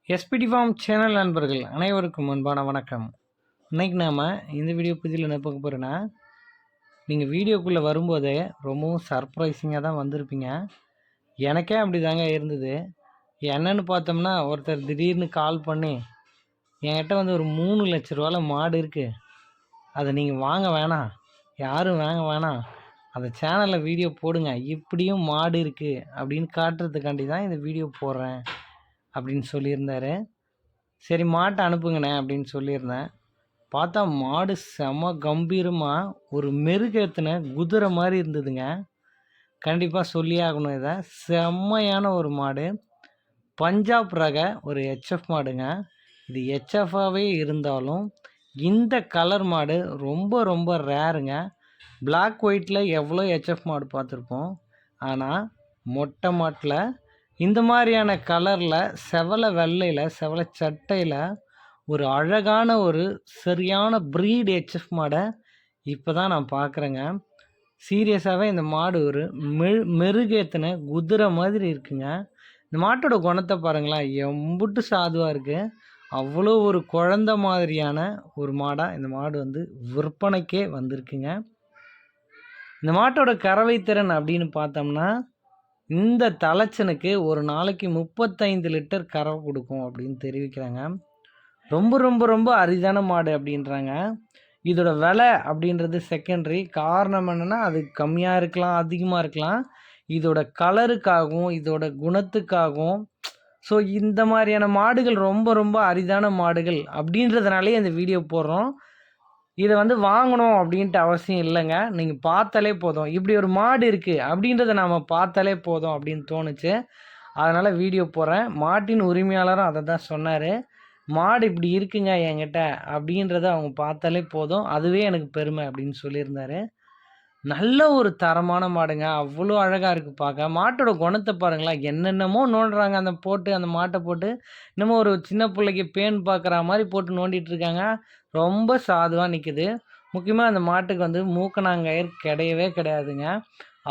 SPD form channel நண்பர்கள் அனைவருக்கும் அன்பான வணக்கம். இன்றைக்கி நாம் இந்த வீடியோ பதிவில் என்ன பார்க்க போகிறோன்னா, நீங்கள் வீடியோக்குள்ளே வரும்போதே ரொம்பவும் சர்ப்ரைசிங்காக தான் வந்திருப்பீங்க. எனக்கே அப்படி தாங்க இருந்தது. என்னென்னு பார்த்தோம்னா, ஒருத்தர் திடீர்னு கால் பண்ணி என்கிட்ட வந்து ஒரு 3 லட்ச ரூபாயில் மாடு இருக்குது, அதை நீங்கள் வாங்க வேணாம், யாரும் வாங்க வேணாம், அந்த சேனலில் வீடியோ போடுங்க, இப்படியும் மாடு இருக்குது அப்படின்னு காட்டுறதுக்காண்டி தான் இந்த வீடியோ போடுறேன் அப்படின்னு சொல்லியிருந்தார். சரி மாட்டை அனுப்புங்கண்ணே அப்படின்னு சொல்லியிருந்தேன். பார்த்தா மாடு செம கம்பீரமாக ஒரு மெருகேற்றின குதிரை மாதிரி இருந்ததுங்க. கண்டிப்பாக சொல்லியே ஆகணும், இதை செம்மையான ஒரு மாடு, பஞ்சாப் ரக ஒரு ஹெச்எஃப் மாடுங்க. இது ஹெச்எஃபாகவே இருந்தாலும் இந்த கலர் மாடு ரொம்ப ரொம்ப ரேருங்க. பிளாக் ஒயிட்டில் எவ்வளோ ஹெச்எஃப் மாடு பார்த்துருப்போம், ஆனால் மொட்டை மாட்டில் இந்த மாதிரியான கலரில் செவலை வெள்ளையில் செவலை சட்டையில் ஒரு அழகான ஒரு சரியான ப்ரீட் ஹெச்எஃப் மாடை இப்போ தான் நான் பார்க்குறேங்க. சீரியஸாகவே இந்த மாடு ஒரு மெருகேற்றின குதிரை மாதிரி இருக்குங்க. இந்த மாட்டோட குணத்தை பாருங்களேன், எம்புட்டு சாதுவாக இருக்குது. அவ்வளோ ஒரு குழந்த மாதிரியான ஒரு மாடாக இந்த மாடு வந்து விற்பனைக்கே வந்திருக்குங்க. இந்த மாட்டோட கறவை திறன் அப்படின்னு பார்த்தோம்னா, இந்த தலைச்சனுக்கு ஒரு நாளைக்கு 35 லிட்டர் கறவை கொடுக்கும் அப்படின்னு தெரிவிக்கிறாங்க. ரொம்ப ரொம்ப ரொம்ப அரிதான மாடு அப்படின்றாங்க. இதோட விலை அப்படின்றது செகண்டரி. காரணம் என்னென்னா, அது கம்மியாக இருக்கலாம், அதிகமாக இருக்கலாம். இதோட கலருக்காகவும் இதோட குணத்துக்காகவும் ஸோ இந்த மாதிரியான மாடுகள் ரொம்ப ரொம்ப அரிதான மாடுகள் அப்படின்றதுனாலே இந்த வீடியோ போடுறோம். இதை வந்து வாங்கணும் அப்படின்ட்டு அவசியம் இல்லைங்க. நீங்கள் பார்த்தாலே போதும், இப்படி ஒரு மாடு இருக்குது அப்படின்றத நாம் பார்த்தாலே போதும் அப்படின்னு தோணுச்சு. அதனால் வீடியோ போடுறேன். மாட்டின் உரிமையாளரும் அதை தான் சொன்னார். மாடு இப்படி இருக்குங்க என்கிட்ட அப்படின்றத அவங்க பார்த்தாலே போதும், அதுவே எனக்கு பெருமை அப்படின்னு சொல்லியிருந்தார். நல்ல ஒரு தரமான மாடுங்க, அவ்வளோ அழகாக இருக்குது பார்க்க. மாட்டோட குணத்தை பாருங்களேன், என்னென்னமோ நோண்டுறாங்க அந்த மாட்டை போட்டு இன்னமும் ஒரு சின்ன பிள்ளைக்கு பேன் பார்க்குற மாதிரி போட்டு நோண்டிகிட்ருக்காங்க. ரொம்ப சாதுவாக நிற்குது. முக்கியமாக அந்த மாட்டுக்கு வந்து மூக்கணாங்கயிறு கிடையவே கிடையாதுங்க.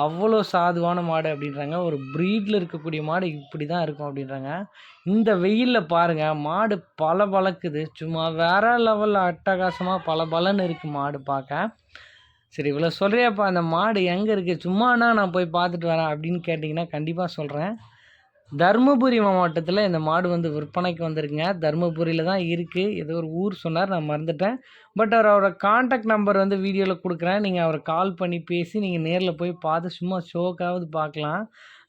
அவ்வளோ சாதுவான மாடு அப்படின்றாங்க. ஒரு ப்ரீடில் இருக்கக்கூடிய மாடு இப்படி தான் இருக்கும் அப்படின்றாங்க. இந்த வெயிலில் பாருங்கள், மாடு பளபளக்குது, சும்மா வேறு லெவலில் அட்டகாசமாக பளபளன்னு இருக்குது மாடு பார்க்க. சரி இவ்வளோ சொல்கிறியாப்பா, அந்த மாடு எங்கே இருக்குது, சும்மானா நான் போய் பார்த்துட்டு வரேன் அப்படின்னு கேட்டிங்கன்னா கண்டிப்பாக சொல்கிறேன். தருமபுரி மாவட்டத்தில் இந்த மாடு வந்து விற்பனைக்கு வந்திருக்குங்க. தருமபுரியில் தான் இருக்குது. ஏதோ ஒரு ஊர் சொன்னார், நான் மறந்துட்டேன். பட் அவரோட கான்டாக்ட் நம்பர் வந்து வீடியோவில் கொடுக்குறேன். நீங்கள் அவரை கால் பண்ணி பேசி நீங்கள் நேரில் போய் பார்த்து சும்மா ஷோக்காவது பார்க்கலாம்.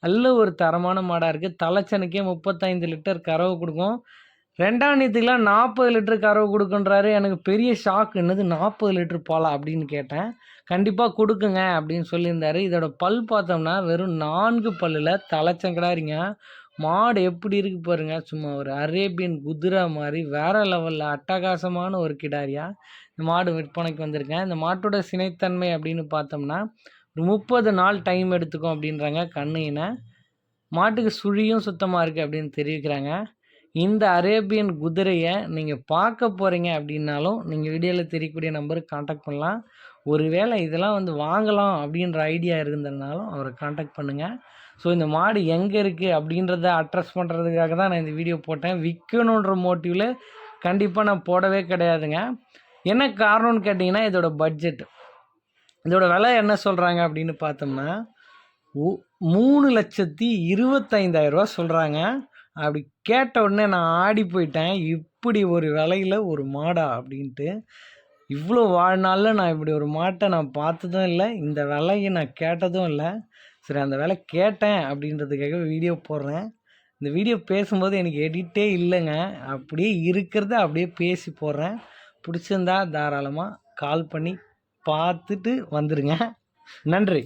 நல்ல ஒரு தரமான மாடாக இருக்குது. தலைச்சனுக்கே 35 லிட்டர் கறவை கொடுக்கும். ரெண்டாம் நீத்துக்கெலாம் 40 லிட்டர் கறவை கொடுக்குன்றாரு. எனக்கு பெரிய ஷாக், என்னது 40 லிட்டர் பாலா அப்படின்னு கேட்டேன். கண்டிப்பாக கொடுக்குங்க அப்படின்னு சொல்லியிருந்தார். இதோட பல் பார்த்தோம்னா வெறும் 4 பல்லில் தலைச்சங்கடாரிங்க. மாடு எப்படி இருக்குது பாருங்கள், சும்மா ஒரு அரேபியன் குதிரை மாதிரி வேறு லெவலில் அட்டகாசமான ஒரு கிடாரியாக இந்த மாடு விற்பனைக்கு வந்திருக்கேன். இந்த மாட்டோட சினைத்தன்மை அப்படின்னு பார்த்தோம்னா ஒரு 30 நாள் டைம் எடுத்துக்கும் அப்படின்றாங்க. கண்ணுயினை மாட்டுக்கு சுழியும் சுத்தமாக இருக்குது அப்படின்னு தெரிவிக்கிறாங்க. இந்த அரேபியன் குதிரையை நீங்கள் பார்க்க போகிறீங்க அப்படின்னாலும் நீங்கள் வீடியோவில் தெரியக்கூடிய நம்பருக்கு காண்டாக்ட் பண்ணலாம். ஒருவேளை இதெல்லாம் வந்து வாங்கலாம் அப்படின்ற ஐடியா இருந்ததுனாலும் அவரை காண்டாக்ட் பண்ணுங்கள். ஸோ இந்த மாடு எங்கே இருக்குது அப்படின்றத அட்ரஸ் பண்ணுறதுக்காக தான் நான் இந்த வீடியோ போட்டேன். விற்கணுன்ற மோட்டிவில் கண்டிப்பாக நான் போடவே கிடையாதுங்க. என்ன காரணம்னு கேட்டிங்கன்னா, இதோட பட்ஜெட், இதோட விலை என்ன சொல்கிறாங்க அப்படின்னு பார்த்தோம்னா 3,25,000 சொல்கிறாங்க. அப்படி கேட்ட உடனே நான் ஆடி போயிட்டேன். இப்படி ஒரு விலையில் ஒரு மாடா அப்படின்ட்டு. இவ்வளோ வாழ்நாளில் நான் இப்படி ஒரு மாட்டை நான் பார்த்ததும் இல்லை, இந்த விலையை நான் கேட்டதும் இல்லை. சரி அந்த விலை கேட்டேன் அப்படின்றதுக்காக வீடியோ போடுறேன். இந்த வீடியோ பேசும்போது எனக்கு எடிட்டே இல்லைங்க, அப்படியே இருக்கிறத அப்படியே பேசி போடுறேன். பிடிச்சிருந்தா தாராளமாக கால் பண்ணி பார்த்துட்டு வந்துடுங்க. நன்றி.